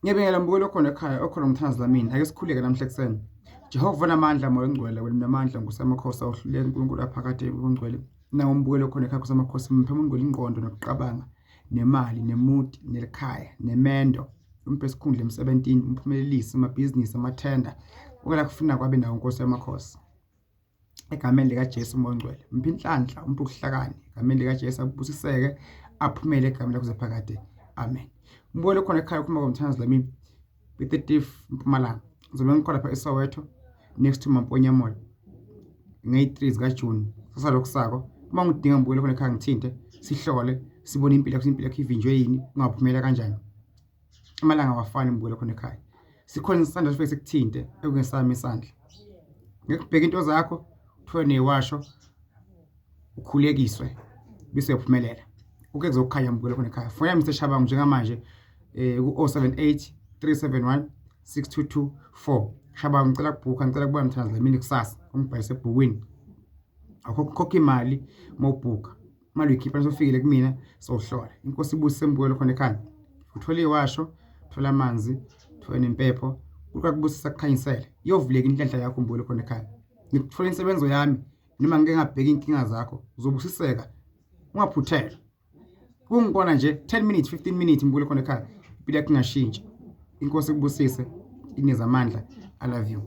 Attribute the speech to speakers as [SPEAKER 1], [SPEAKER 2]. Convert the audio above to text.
[SPEAKER 1] Ngiyabengela mbukelo khona ekhaya okhona ngithandaza lamini ake sikhuleke namhla kuseni. Jehova namandla moya ongcwele wena namandla ngusamakhosi awuhluleka uNkulunkulu aphakade ongcwele. Nawo umbukelo khona ekhaya kusamakhosi mphefumulo ingqondo nokuqabanga nemali nemudi nelikhaya nemendo umpesikhundla em17 umphumelelisi amabhizinisi amathenda okela kufuna kwabe nawo inkosi yamakhosi. Egameni lika Jesu moya ongcwele mpinhlanhla umpukuhlakani egameni lika Jesu abusiseke aphumele egameni lakho zephakade. Amen. Mbukelo khona ekhaya kuma ngomthandazo lamini be-30 Mpumalanga ngizobe ngikhona lapha eSoweto next to Maponya Mall nge-3 zikaJune sasalokusako. Uma ngidinga mbukelo khona ekhaya ngithinte sihlole sibone impilo yakho ivinjwe yini ungaphumela kanjani. Amalanga awafani mbukelo khona ekhaya sikhona isandla sifike sikuthinte ekungesami isandla ngikubheka into zakho uthole newasho ukhulekiswe bese uphumelela uke kuzokhanya mbukelo khona ekhaya. Fona Mr. Shabangu njengamanje ku-078 371 6224. Shabangu ngicela kubhuka ngicela kuba mthandazo lamini kusasa ungibhalise ebhukwini akukhokha imali mawubhuka imali uyikhipha sofikile kumina sohlola. Inkosi ibusise mbukelo khona ekhaya uthola iwasho uthola amanzi uthola nempepho ukubusisa kukhanyisela iyovuleka inhlanhla yakho mbukelo khona ekhaya. Ngikuthola insebenzo yami noma ngeke ngabheka inkinga zakho uzobusiseka ungaphuthela. Kungibona nje 10 minutes 15 minutes mbukelo khona ekhaya impilo yakho ingashintshi. Inkosi ikubusise ineza amandla. I love you.